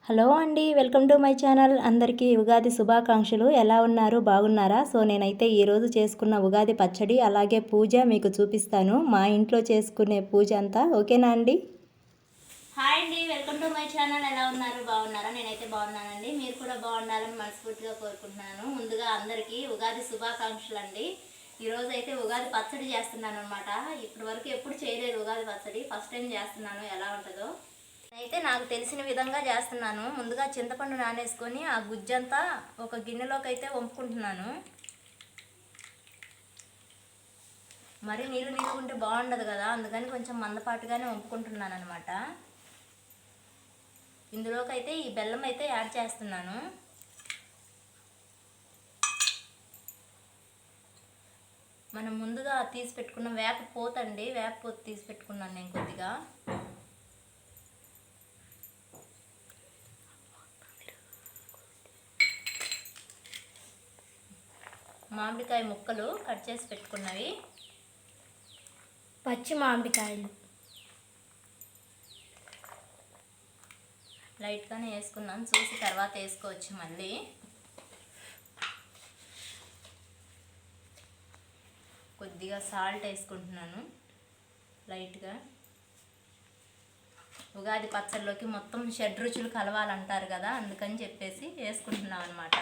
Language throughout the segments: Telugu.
హలో అండి, వెల్కమ్ టు మై ఛానల్. అందరికీ ఉగాది శుభాకాంక్షలు. ఎలా ఉన్నారు, బాగున్నారా? సో నేనైతే ఈరోజు చేసుకున్న ఉగాది పచ్చడి అలాగే పూజ మీకు చూపిస్తాను. మా ఇంట్లో చేసుకునే పూజ అంతా ఓకేనా అండి? హాయ్ అండి, వెల్కమ్ టు మై ఛానల్. ఎలా ఉన్నారు, బాగున్నారా? నేనైతే బాగున్నానండి. మీరు కూడా బాగుండాలని మనస్ఫూర్తిగా కోరుకుంటున్నాను. ముందుగా అందరికీ ఉగాది శుభాకాంక్షలు అండి. ఈరోజు అయితే ఉగాది పచ్చడి చేస్తున్నాను అనమాట. ఇప్పటి వరకు ఎప్పుడు చేయలేదు ఉగాది పచ్చడి, ఫస్ట్ టైం చేస్తున్నాను. ఎలా ఉంటుందో అయితే నాకు తెలిసిన విధంగా చేస్తున్నాను. ముందుగా చింతపండు నానేసుకొని ఆ గుజ్జంతా ఒక గిన్నెలోకి అయితే వంపుకుంటున్నాను. మరి నీళ్ళు నీళ్ళుకుంటే బాగుండదు కదా, అందుకని కొంచెం మందపాటుగానే వంపుకుంటున్నాను అనమాట. ఇందులోకి అయితే ఈ బెల్లం అయితే యాడ్ చేస్తున్నాను. మనం ముందుగా తీసి పెట్టుకున్న వేప తీసి పెట్టుకున్నాను నేను కొద్దిగా. మామిడికాయ ముక్కలు కట్ చేసి పెట్టుకున్నవి, పచ్చి మామిడికాయలు లైట్గానే వేసుకున్నాను, చూసి తర్వాత వేసుకోవచ్చు. మళ్ళీ కొద్దిగా సాల్ట్ వేసుకుంటున్నాను లైట్గా. ఉగాది పచ్చడిలోకి మొత్తం షడ్రుచులు కలవాలంటారు కదా, అందుకని చెప్పేసి వేసుకుంటున్నాం అనమాట.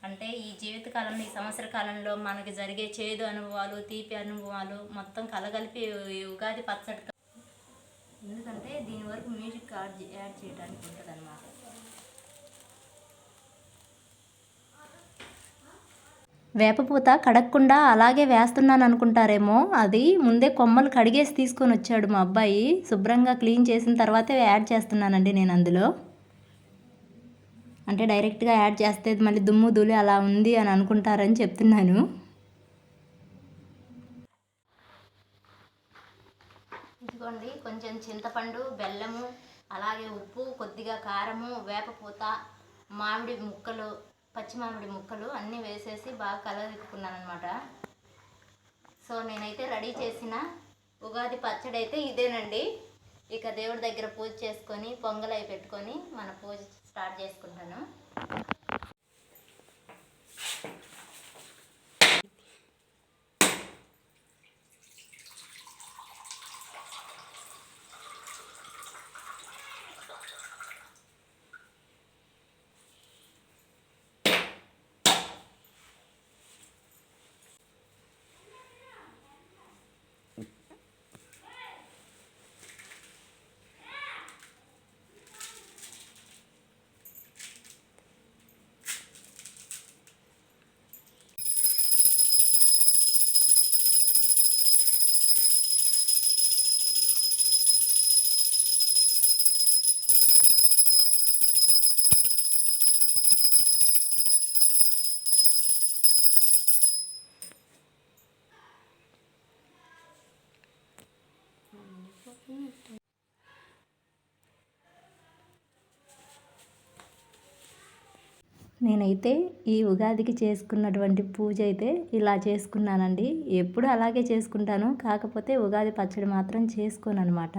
అంటే ఈ జీవితకాలంలో, ఈ సంవత్సర కాలంలో మనకి జరిగే చేదు అనుభవాలు, తీపి అనుభవాలు మొత్తం కలగలిపి ఈ ఉగాది పచ్చడితో, ఎందుకంటే దీని వరకు మ్యూజిక్ యాడ్ చేయడానికి ఉంటుంది అనమాట. వేపపూత కడగకుండా అలాగే వేస్తున్నాను అనుకుంటారేమో, అది ముందే కొమ్మలు కడిగేసి తీసుకొని వచ్చాడు మా అబ్బాయి. శుభ్రంగా క్లీన్ చేసిన తర్వాతే యాడ్ చేస్తున్నానండి నేను అందులో. అంటే డైరెక్ట్గా యాడ్ చేస్తే మళ్ళీ దుమ్ము ధూళి అలా ఉంది అని అనుకుంటారని చెప్తున్నాను. ఇదిగోండి, కొంచెం చింతపండు, బెల్లము, అలాగే ఉప్పు, కొద్దిగా కారము, వేపపూత, మామిడి ముక్కలు, పచ్చి మామిడి ముక్కలు అన్నీ వేసేసి బాగా కలగలుపుకున్నాను అనమాట. సో నేనైతే రెడీ చేసిన ఉగాది పచ్చడి అయితే ఇదేనండి. ఇక దేవుడి దగ్గర పూజ చేసుకొని పొంగల్ అవి పెట్టుకొని మన పూజ స్టార్ట్ చేసుకుంటాను. నేనైతే ఈ ఉగాదికి చేసుకున్నటువంటి పూజ అయితే ఇలా చేసుకున్నానండి. ఎప్పుడు అలాగే చేసుకుంటాను, కాకపోతే ఉగాది పచ్చడి మాత్రం చేసుకోను అనమాట.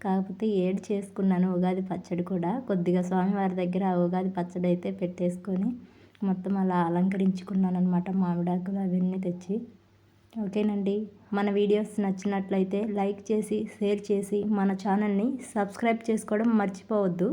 కాకపోతే ఏడు చేసుకున్నాను ఉగాది పచ్చడి కూడా. కొద్దిగా స్వామివారి దగ్గర ఆ ఉగాది పచ్చడి అయితే పెట్టేసుకొని మొత్తం అలా అలంకరించుకున్నాను అనమాట, మామిడాకులు అవన్నీ తెచ్చి. ఓకేనండి, మన వీడియోస్ నచ్చినట్లయితే లైక్ చేసి, షేర్ చేసి, మన ఛానల్ని సబ్స్క్రైబ్ చేసుకోవడం మర్చిపోవద్దు.